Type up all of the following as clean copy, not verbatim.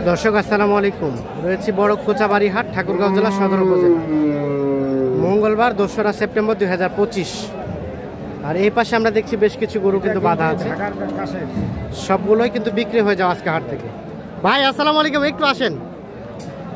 দর্শক আসসালামু আলাইকুম। রয়েছি বড় কোচাবাড়ি হাট, ঠাকুরগাঁও জেলা সদর উপজেলা। মঙ্গলবার 2রা সেপ্টেম্বর 2025। আর এই পাশে আমরা দেখছি বেশ কিছু গরু কিন্তু বাঁধা আছে, সবগুলোই কিন্তু বিক্রি হয়ে যাও আজকে হাট থেকে। ভাই আসসালামু আলাইকুম, একটু আসেন।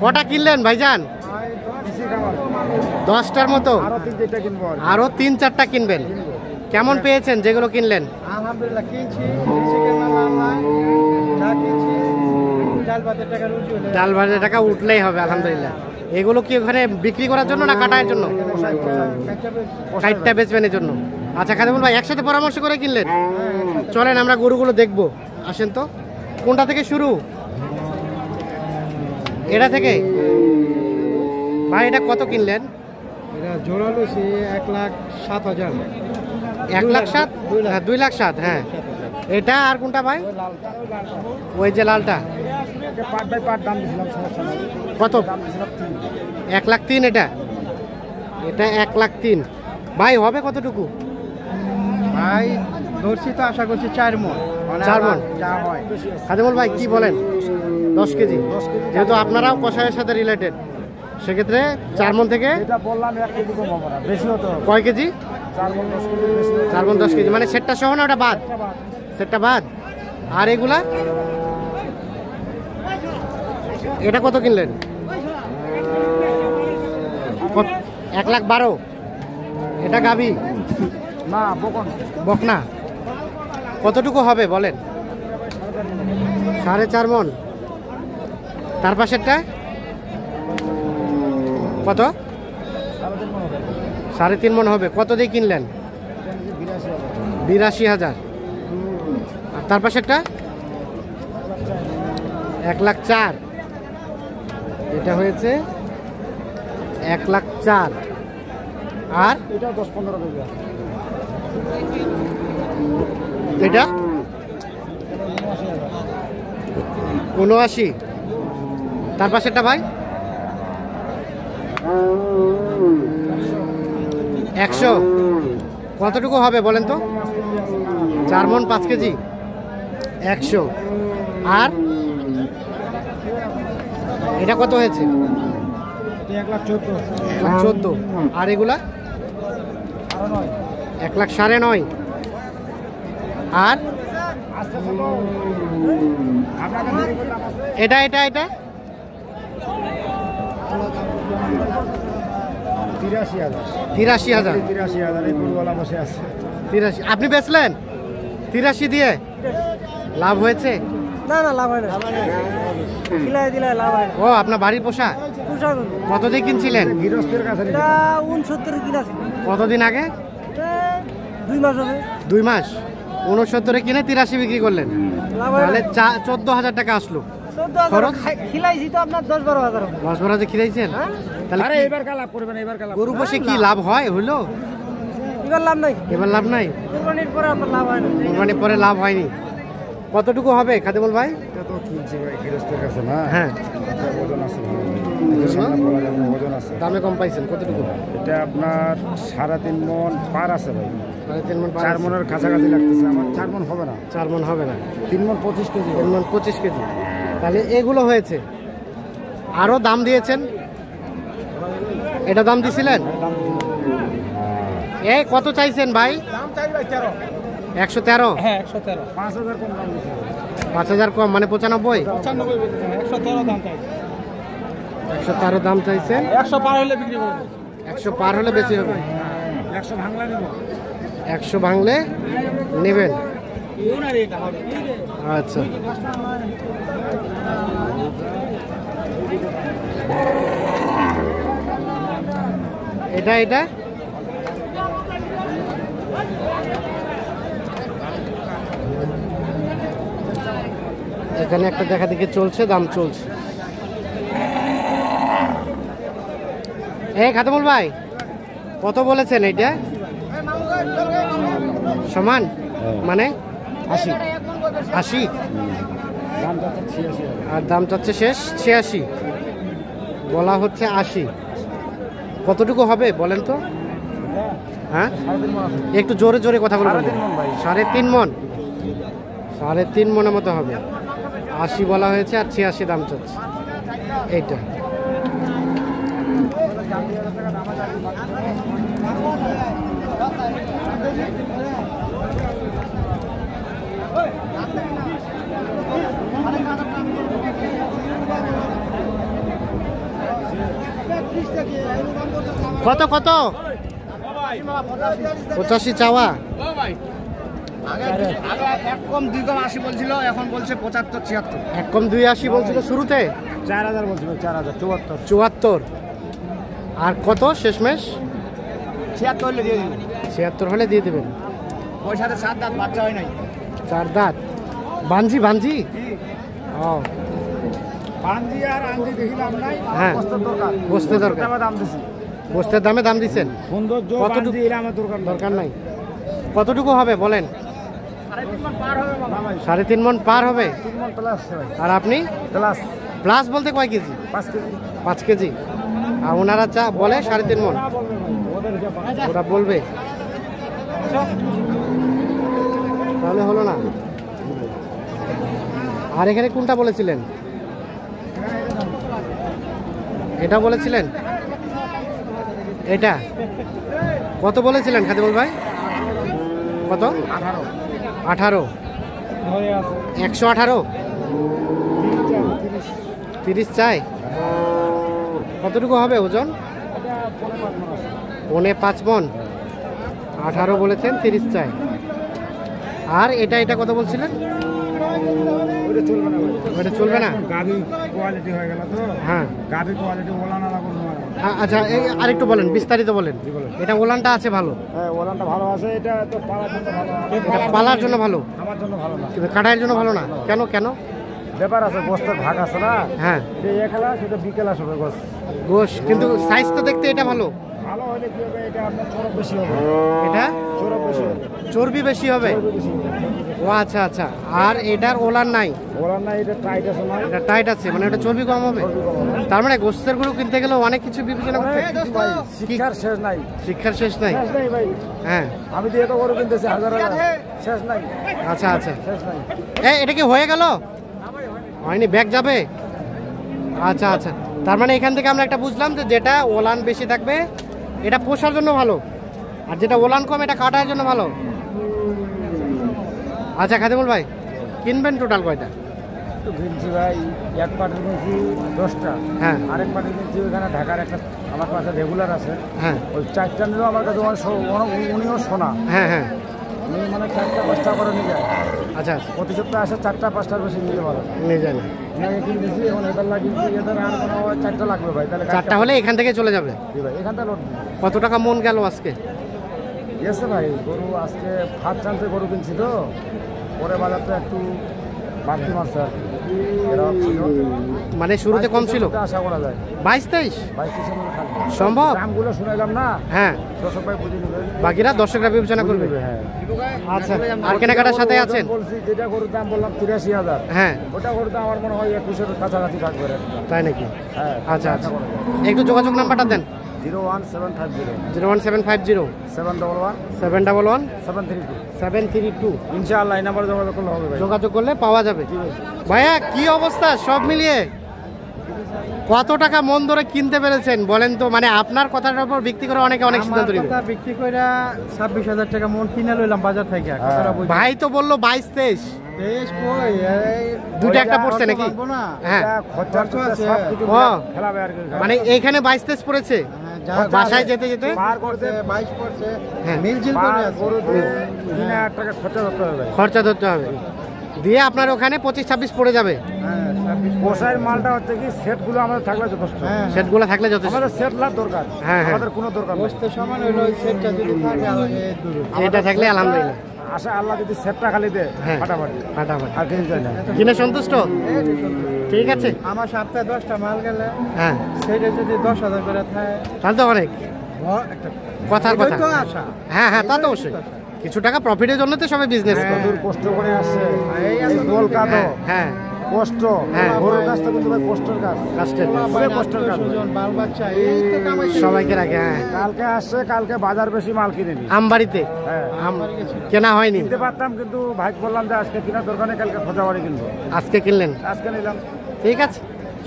কটা কিনলেন ভাইজান? 10টার মতো, আরো 3-4টা কিনবেন। কেমন পেয়েছেন যেগুলো কিনলেন? আলহামদুলিল্লাহ কিনছি, ডাল ভাতের টাকা উঠলেই হবে আলহামদুলিল্লাহ। এগুলো কি ওখানে বিক্রি করার জন্য না কাটার জন্য? কাইটটা বেচবেন এর জন্য। আচ্ছা খাদিমুল ভাই, একসাথে পরামর্শ করে কিনলেন? চলেন আমরা গরুগুলো দেখবো, আসেন তো। কোনটা থেকে শুরু? এটা থেকে। ভাই এটা কত কিনলেন? এটা জোড়ালো 1,07,000। 1,07,000? 2,07,000। হ্যাঁ, এটা আর কোনটা ভাই? ওই যে লালটা কত? 1,03,000। এটা 1,03,000। ভাই হবে কতটুকু? ভাই ধরছি তো, আশা করছি 4 মণ। 4 মণ যা হয়। খাদিমুল ভাই কি বলেন? 10 কেজি, যেহেতু আপনারাও কষায়ের সাথে রিলেটেড, সেক্ষেত্রে 4 মণ থেকে এটা বললাম 1 কেজি কম হবে না, বেশি হতো। কয় কেজি? 4 মণ 10 কেজি বেশি। 4 মণ 10 কেজি, মানে সেটটা সহ না ওটা বাদ? সেটটা বাদ। আর এগুলা এটা কত কিনলেন? 1,12,000। এটা গাবি না, বকন বকনা। কতটুকু হবে বলেন? 4.5 মণ। তার পাশেরটা কত? 3.5 মণ হবে। কত দিয়ে কিনলেন? 82,000। আর তার পাশেরটা 1,04,000। এটা হয়েছে 1,04,000। আর এটা 10-15 কেজি। এটা 79,000। তার পাশেরটা ভাই 100। কতটুকু হবে বলেন তো? 4 মণ 5 কেজি, 100। আর এটা কত হয়েছে? 1,14,000। আর এগুলা 1,09,000। আর এটা এটা এটা 83,000। 83,000 এই গরুওয়ালা বসে আছে। 83 আপনি বেচলেন? 83 দিয়ে লাভ হয়েছে? না না, লাভ হয় না। খিলাই দিলে লাভ হয় না। ও আপনার বাড়ির পোষা? পোষা গরু। কত দিয়ে কিনছিলেন? গৃহস্থের কাছে এটা 69 কিনা ছিল। কতদিন আগে? 2 মাস হবে। 2 মাস। 69 কিনে 83 বিক্রি করলেন, লাভ হয় না। তাহলে 14,000 টাকা আসলো। 14,000 খিলাইছি তো আপনার 10-12,000 হবে। 10-12 খিলাইছেন? তাহলে আরে কি এবার কাল লাভ করবেন, এবার কাল গরু পোষে কি লাভ হয়? হইলো এবার লাভ নাই। এবার লাভ নাই? কোরবানির পরে আপনার লাভ হয় না। কোরবানির পরে লাভ হয়নি। কতটুকু হবে খাদিমুল ভাই? এটা তো কিনছি ভাই গৃহস্থের কাছে না। হ্যাঁ, ওজন আছে, বলা যাবে ওজন আছে। দামে কম পাইছেন কতটুকু? এটা আপনার 3.5 মণ পার আছে ভাই। 3.5 মণ? 4 মণের কাছাকাছি লাগতেছে আমার। 4 মণ হবে না, 4 মণ হবে না। 3 মণ 25 কেজি। 3 মণ 25 কেজি। তাহলে এগুলো হয়েছে। আরো দাম দিয়েছেন? এটা দাম দিছিলেন? এই কত চাইছেন ভাই? দাম চাই ভাই 13। 113? হ্যাঁ 113। 5,000 কম দাম দিছে। 5,000 কম মানে 95? 95 113 দাম চাই। 113 দাম চাইছেন। 100 পার হলে বিক্রি করব। 100 পার হলে বেশি হবে। 100 ভাঙলা নেব। 100 ভাঙলে নেবেন? ওনার এটা হবে। আচ্ছা, এটা এটা এখানে একটা দেখা দেখি চলছে, দাম চলছে। এই খাদিমুল ভাই কত বলেছেন এইটা? সমান মানে 80? 80 আর দাম চাচ্ছে শেষ 86, বলা হচ্ছে 80। কতটুকু হবে বলেন তো? হ্যাঁ একটু জোরে জোরে কথা বলবেন। 3.5 মণ। 3.5 মণের মতো হবে। 80 বলা হয়েছে আর 86 দাম চাচ্ছে এইটা। কত কত? 85 চাওয়া। এক কম 2 কম 80 বলছিল, এখন বলছে 75 76। এক কম 280 বলছিল শুরুতে, 4000 বলছিল, 4000 74। 74। আর কত শেষমেশ? 76 হলে দিয়ে দিবেন। 76 হলে দিয়ে দেবেন। ওই সাথে 7 দাঁত বাচ্চা হয় নাই। 4 দাঁত বানজি বানজি। ও পাঞ্জি আর আঞ্জি দেখিলাম নাই। হ্যাঁ, বস্তার দরকার, বস্তার দরকার। দাম দিছি। বস্তার দামে দাম দিচ্ছেন। সৌন্দর্য কতটুকু? পাঞ্জি এর আমার দরকার নাই। কতটুকু হবে বলেন? 3.5 মণ পার হবে বাবা। 3.5 মণ পার হবে। 3 মণ প্লাস ভাই। আর আপনি? প্লাস প্লাস বলতে কয় কেজি? 5 কেজি। 5 কেজি। আর ওনারা চা বলে 3.5 মণ। ওদের হিসাব ওরা বলবে তাহলে হলো না। আর এখানে কোনটা বলেছিলেন? এটা বলেছিলেন? এটা কত বলেছিলেন খাদিমুল ভাই? কত? 18। 118। 30 চাই। কতটুকু হবে ওজন? 5.5 মণ। 18 বলেছেন, 30 চাই। আর এটা এটা কত বলছিলেন? ওটা চলবে না ভাই। ওটা চলবে না। গাবি কোয়ালিটি হয়ে গেল তো। হ্যাঁ, গাবি কোয়ালিটি ওলান আলা করতে পারে। আচ্ছা আরেকটু বলেন, বিস্তারিত বলেন। এটা ওলানটা আছে ভালো? হ্যাঁ, ওলানটা ভালো আছে। এটা তো পালার জন্য ভালো। এটা পালার জন্য ভালো, আমার জন্য ভালো না। কিন্তু কাটাইয়ের জন্য ভালো না। কেন কেন? ব্যাপার আছে, গোস্তের ভাগ আছে না। হ্যাঁ, এটা একলা, সেটা বিকেলা হবে গোস্ত। গোশ, কিন্তু সাইজ তো দেখতে এটা ভালো। ভালো হলে কি হবে? এটা আপনার চরক বেশি হবে। এটা চরক বেশি হবে। চর্বি বেশি হবে। চর্বি বেশি হবে। ও আচ্ছা আচ্ছা। আর এটার ওলান নাই? ওলান না, এটা টাইট আছে না। এটা টাইট আছে, মানে এটা চর্বি কম হবে। চর্বি কম হবে। তার মানে গোস্তের গুলো কিনতে গেলে অনেক কিছু বিবেচনা করতে হয়। ভাই, শিক্ষার শেষ নাই। শিক্ষার শেষ নাই। শেষ নাই ভাই। হ্যাঁ, আমি তো এত বড় কিনতেছি, হাজার হাজার। শেষ নাই, আচ্ছা আচ্ছা। শেষ নাই। এটা কি হয়ে গেল? হয়নি, ব্যাগ যাবে। আচ্ছা আচ্ছা, তার মানে এখান থেকে আমরা একটা বুঝলাম যে যেটা ওলান বেশি থাকবে এটা পোষার জন্য ভালো, আর যেটা ওলান কম এটা কাটার জন্য ভালো। আচ্ছা খাদিমুল ভাই, কিনবেন টোটাল কয়টা? তো কিনছি ভাই, এক পার্টির কিনছি 10টা। হ্যাঁ আরেক পার্টির কিনছি ওইখানে ঢাকার একটা আমার কাছে রেগুলার আছে। হ্যাঁ ওই 4টা নিলেও আমার কাছে উনিও শোনা। হ্যাঁ হ্যাঁ, উনি মানে 4টা 5টা করে নিয়ে যায়। আচ্ছা আচ্ছা, প্রতি সপ্তাহে আসে 4টা 5টার বেশি নিতে পারে। নিয়ে যান। আমি কিনতেছি, এখন এটার লাগিয়েছি, এদের আর কোনো 4টা লাগবে ভাই। তাহলে 4টা হলে এখান থেকে চলে যাবে। জি ভাই, এখানটা লোড কত টাকা মন গেল আজকে? গেছে ভাই। গরু আজকে ফার্স্ট চান্সে গরু কিনছি তো, পরে বাজারটা একটু বাড়তি মারছে আর কি। এরকম ছিল। মানে শুরুতে কম ছিল, আশা করা যায় 22-23 22-23 মধ্যে থাকবে। সম্ভব। দামগুলো শুনাইলাম না, হ্যাঁ, দর্শক ভাই বুঝে নেবে। বাকিরা দর্শকরা বিবেচনা করবে। হ্যাঁ, আচ্ছা, আর কেনাকাটার সাথে আছেন? বলছি যেটা গরুর দাম বললাম 83,000, হ্যাঁ, ওটা গরুর দাম আমার মনে হয় 21-এর কাছাকাছি থাকবে রেটটা। তাই নাকি? হ্যাঁ, আচ্ছা আচ্ছা, একটু যোগাযোগ নাম্বারটা দেন। 01750 01750 711 711 732। 732 ইনশাআল্লাহ এই নাম্বারে যোগাযোগ করলে হবে ভাই। যোগাযোগ করলে পাওয়া যাবে। ভাইয়া কি অবস্থা সব মিলিয়ে? কত টাকা মন ধরে কিনতে পেরেছেন বলেন তো? মানে আপনার কথাটার উপর ভিত্তি করে অনেকে অনেক সিদ্ধান্ত নেবে। বিক্রি করে 26,000 টাকা মন কিনে লইলাম বাজার থেকে। ভাই তো বললো 22-23। দুটো একটা পড়ছে নাকি? হ্যাঁ, খরচা আছে সবকিছু ও, ফেলাবে আর কি। মানে এইখানে 22-23 পড়েছে বাসায় যেতে যেতে। পার করতে 22 পড়ছে। হ্যাঁ, মিলজিল করে আছে। গরুতে 3,000 টাকা খরচা করতে হবে ভাই। খরচা ধরতে হবে, দিয়ে আপনার ওখানে 25-26 পড়ে যাবে। পোষার মালটা হচ্ছে কি, সেটগুলো আমাদের থাকলে যথেষ্ট। সেটগুলো থাকলে যথেষ্ট। আমাদের সেট লাভ দরকার। হ্যাঁ, হ্যাঁ। আমাদের কোনো দরকার নেই। বসতে সমান হইলো ওই সেটটা যদি থাকে এটা থাকলে আলহামদুলিল্লাহ। আশা আল্লাহ যদি সেটটা খালি দেয় হ্যাঁ, ফাটাফাটি ফাটাফাটি। আর কিছু চাই না। কিনে সন্তুষ্ট? ঠিক আছে। আমার সপ্তাহে 10টা মাল গেলে হ্যাঁ, সেটা যদি 10,000 করে থাকে তাহলে তো অনেক কথার কথা। এটাই তো আশা। হ্যাঁ হ্যাঁ, তা তো অবশ্যই। কিছু টাকা প্রফিটের জন্য তো সবাই বিজনেস করে। দূর কষ্ট করে আসছে, এই দোল কাঁদো, হ্যাঁ, কষ্ট, হ্যাঁ। গরুর কাজটা কিন্তু ভাই কষ্টের কাজ, কাস্টের পুরো কষ্টের কাজ। সবাইকে রাখে, হ্যাঁ। কালকে আসছে, কালকে বাজার বেশি মাল কিনে নি। আমবাড়িতে হ্যাঁ, কেনা হয়নি, কিনতে পারতাম কিন্তু ভাই বললাম যে আজকে কিনা দরকার নেই, কালকে খোঁজাবাড়ি কিনবো। আজকে কিনলেন, আজকে নিলাম। ঠিক আছে,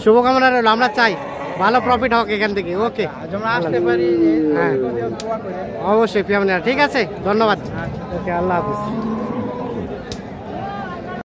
শুভকামনা রইল। আমরা চাই ভালো প্রফিট হোক এখান থেকে। ওকে, হ্যাঁ অবশ্যই ফ্যামিলি, ঠিক আছে, ধন্যবাদ। ওকে, আল্লাহ হাফিজ।